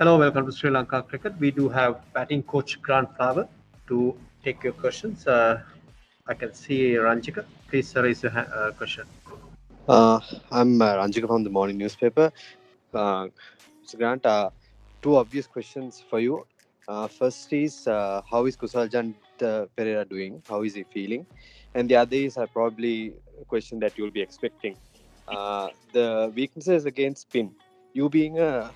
Hello, welcome to Sri Lanka Cricket. We do have batting coach Grant Flower to take your questions. I can see Ranjika. Please raise your question. I'm Ranjika from the morning newspaper. Uh, so Grant, two obvious questions for you. First is how is Kusaljan Pereira doing? How is he feeling? And the other is probably a question that you'll be expecting. The weaknesses against spin. You being a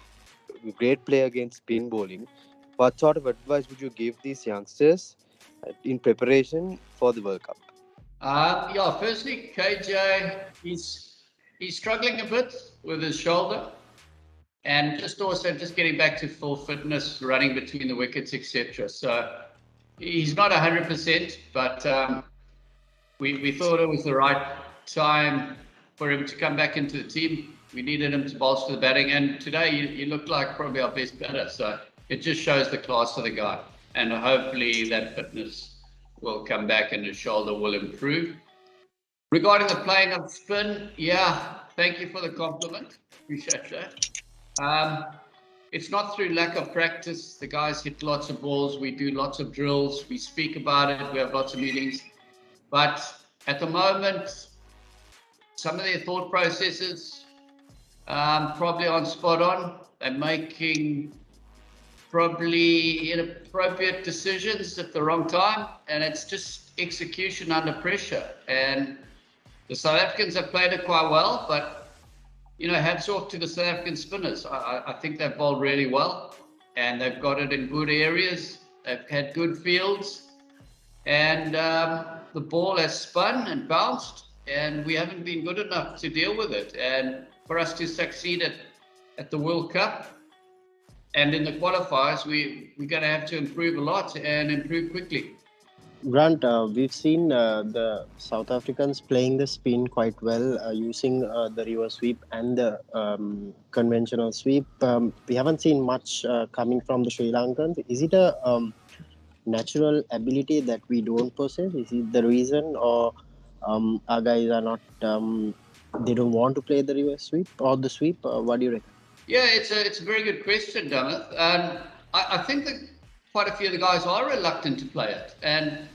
great player against spin bowling, what sort of advice would you give these youngsters in preparation for the World Cup? Firstly, KJ, he's struggling a bit with his shoulder, and just getting back to full fitness, running between the wickets, etc. So he's not 100%, but we thought it was the right time for him to come back into the team. We needed him to bolster the batting, and today you look like probably our best batter. So it just shows the class of the guy, and hopefully that fitness will come back and his shoulder will improve. Regarding the playing of spin, thank you for the compliment. Appreciate that. It's not through lack of practice. The guys hit lots of balls. We do lots of drills. We speak about it. We have lots of meetings. But at the moment, some of their thought processes probably aren't spot on. They're making probably inappropriate decisions at the wrong time, and it's just execution under pressure. And the South Africans have played it quite well, but hats off to the South African spinners. I think they've bowled really well, and they've got it in good areas. They've had good fields, and the ball has spun and bounced, and we haven't been good enough to deal with it. And for us to succeed at the World Cup and in the qualifiers, we're going to have to improve a lot and improve quickly. Grant, we've seen the South Africans playing the spin quite well, using the reverse sweep and the conventional sweep. We haven't seen much coming from the Sri Lankans. Is it a natural ability that we don't possess? Is it the reason, or our guys are not? They don't want to play the reverse sweep or the sweep? What do you reckon? Yeah, it's a very good question, Damath. I think that quite a few of the guys are reluctant to play it, and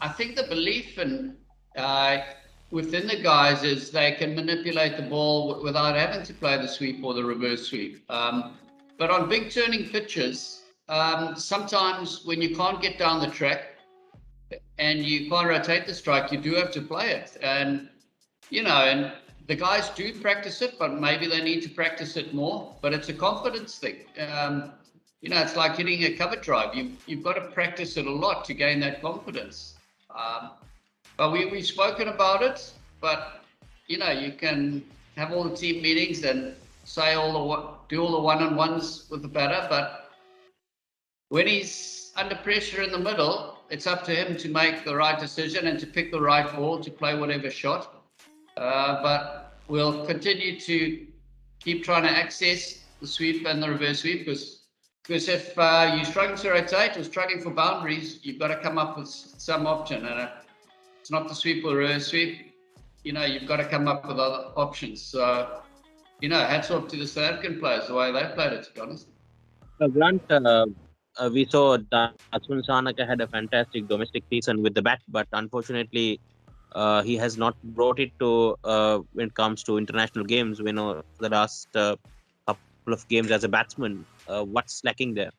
I think the belief within the guys is they can manipulate the ball without having to play the sweep or the reverse sweep. But on big turning pitches, sometimes when you can't get down the track and you can't rotate the strike, you do have to play it. And and the guys do practice it, but maybe they need to practice it more. But it's a confidence thing. It's like hitting a cover drive. You've got to practice it a lot to gain that confidence. But we've spoken about it. But you can have all the team meetings and say do all the one-on-ones with the batter. But when he's under pressure in the middle, it's up to him to make the right decision and to pick the right ball to play whatever shot. But we'll continue to keep trying to access the sweep and the reverse sweep, because if you're struggling to rotate or struggling for boundaries, you've got to come up with some option. And it's not the sweep or reverse sweep. You've got to come up with other options. So, hats off to the South African players, the way they played it, to be honest. Grant, we saw Datsman Sanaka had a fantastic domestic season with the bat, but unfortunately, he has not brought it to when it comes to international games. We know the last couple of games as a batsman. What's lacking there?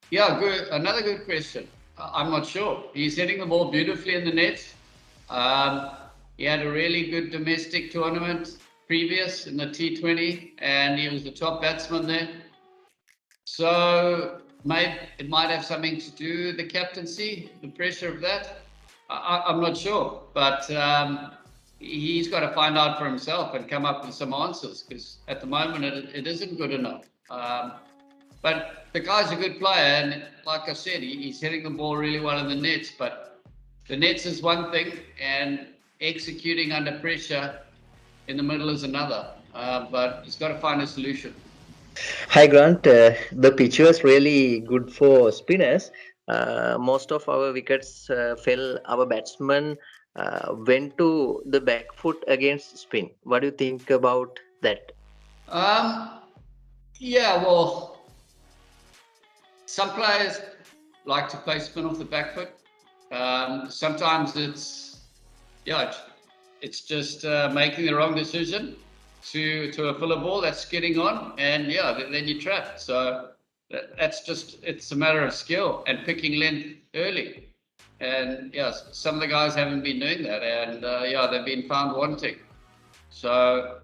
Yeah, good. Another good question. I'm not sure. He's hitting the ball beautifully in the net. He had a really good domestic tournament previous in the T20, and he was the top batsman there. So it might have something to do with the captaincy, the pressure of that. I'm not sure, but he's got to find out for himself and come up with some answers, because at the moment it isn't good enough. But the guy's a good player, and like I said, he's hitting the ball really well in the nets. But the nets is one thing, and executing under pressure in the middle is another. But he's got to find a solution. Hi Grant, the pitch was really good for spinners. Most of our wickets fell. Our batsmen went to the back foot against spin. What do you think about that? Yeah, well, some players like to play spin off the back foot. Sometimes it's just making the wrong decision to a filler ball that's skidding on, and then you're trapped. So it's a matter of skill and picking length early. And some of the guys haven't been doing that, and they've been found wanting. So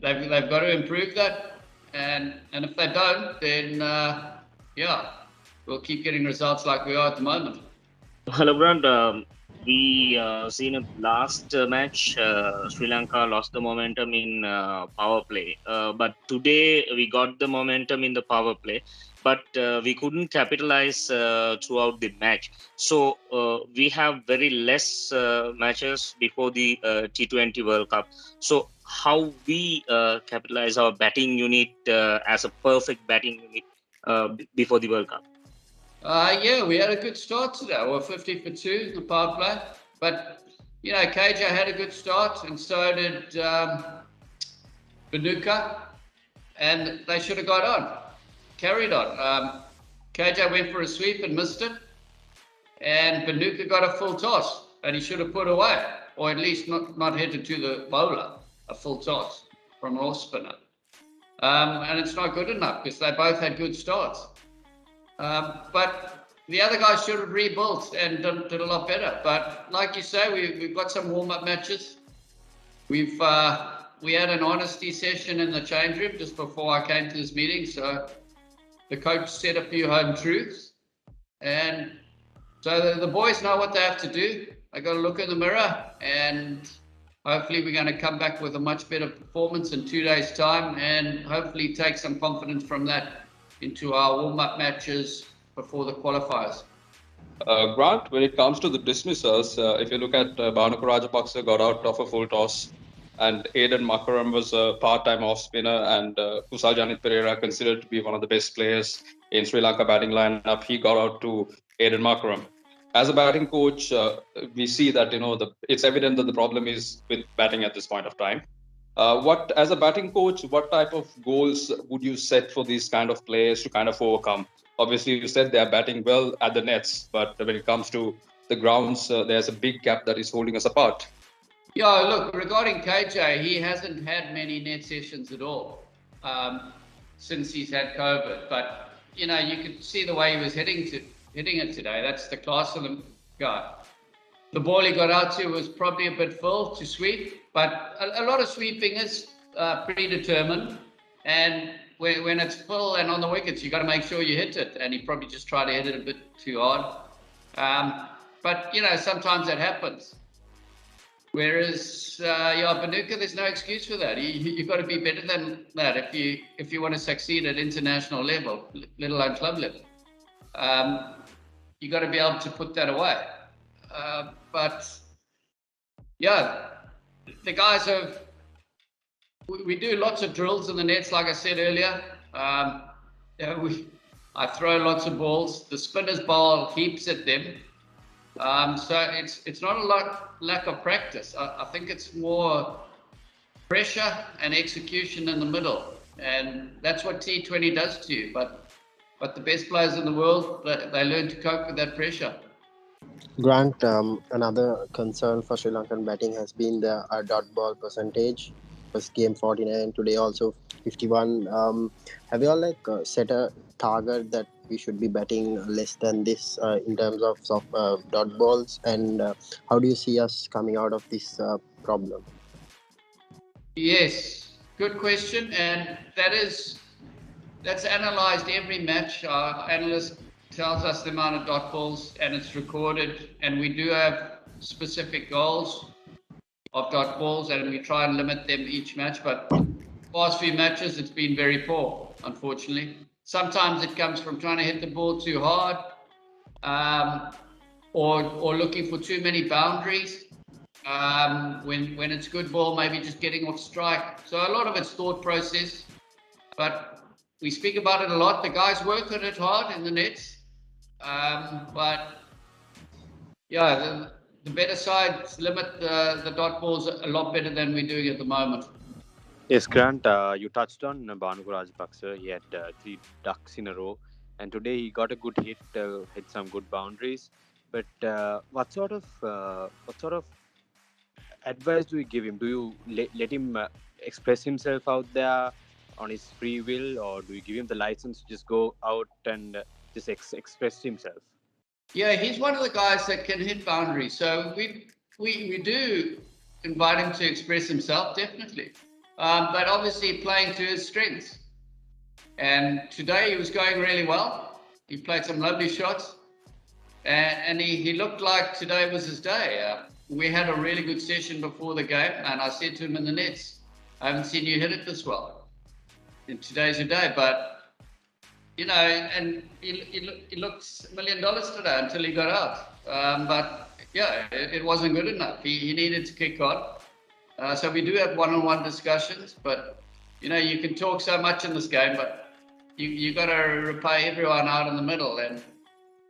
they've got to improve that, and if they don't, then we'll keep getting results like we are at the moment. Hello, Grant. We seen a last match. Sri Lanka lost the momentum in power play, but today we got the momentum in the power play, but we couldn't capitalize throughout the match. So we have very less matches before the T20 World Cup. So how we capitalize our batting unit as a perfect batting unit before the World Cup? We had a good start today. We're 50 for 2 in the power play. But, KJ had a good start, and so did Bhanuka. And they should have carried on. KJ went for a sweep and missed it. And Bhanuka got a full toss, and he should have put away, or at least not hit it to the bowler, a full toss from an off spinner. And it's not good enough because they both had good starts. But the other guys should have rebuilt and did a lot better. But like you say, we've got some warm-up matches. We had an honesty session in the change room just before I came to this meeting. So the coach said a few home truths, and so the boys know what they have to do. They got to look in the mirror, and hopefully we're going to come back with a much better performance in 2 days' time, and hopefully take some confidence from that into our warm-up matches before the qualifiers. Grant, when it comes to the dismissals, if you look at Bhanuka Rajapaksa got out of a full toss, and Aiden Markram was a part-time off-spinner, and Kusal Janit Pereira, considered to be one of the best players in Sri Lanka batting lineup, he got out to Aiden Markram. As a batting coach, we see that it's evident that the problem is with batting at this point of time. As a batting coach, what type of goals would you set for these kind of players to kind of overcome? Obviously, you said they are batting well at the nets, but when it comes to the grounds, there's a big gap that is holding us apart. Yeah, look, regarding KJ, he hasn't had many net sessions at all since he's had COVID. But, you could see the way he was hitting it today. That's the class of the guy. The ball he got out to was probably a bit full to sweep, but a lot of sweeping is predetermined. And when it's full and on the wickets, you got to make sure you hit it. And he probably just tried to hit it a bit too hard. But sometimes that happens. Whereas, Bhanuka, there's no excuse for that. You've got to be better than that if you want to succeed at international level, let alone club level. You got to be able to put that away. But the guys have. We do lots of drills in the nets, like I said earlier. I throw lots of balls. The spinners bowl heaps at them. So it's not a lack of practice. I think it's more pressure and execution in the middle, and that's what T20 does to you. But the best players in the world, they learn to cope with that pressure. Grant, another concern for Sri Lankan batting has been the dot ball percentage. First game 49, today also 51. Have you all set a target that we should be batting less than this in terms of dot balls? And how do you see us coming out of this problem? Yes, good question. And that's analysed every match. Our analyst tells us the amount of dot balls, and it's recorded. And we do have specific goals of dot balls, and we try and limit them each match. But past few matches, it's been very poor, unfortunately. Sometimes it comes from trying to hit the ball too hard, or looking for too many boundaries. When it's good ball, maybe just getting off strike. So a lot of it's thought process, but we speak about it a lot. The guys work on it hard in the nets, but the better sides limit the dot balls a lot better than we're doing at the moment. Yes, Grant, you touched on Bhanuka Rajapaksa. He had 3 ducks in a row. and today he got a good hit, hit some good boundaries. But what sort of advice do you give him? Do you let him express himself out there on his free will, or do you give him the license to just go out and just express himself? Yeah, he's one of the guys that can hit boundaries. So we do invite him to express himself, definitely. But obviously playing to his strengths. And today he was going really well. He played some lovely shots. And he looked like today was his day. We had a really good session before the game, and I said to him in the nets, I haven't seen you hit it this well. And today's your day, but you know, and he looked $1 million today until he got out. But yeah, it wasn't good enough. He needed to kick on. So we do have one-on-one discussions, but you know, you can talk so much in this game, but you got to repay everyone out in the middle and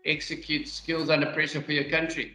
execute skills under pressure for your country.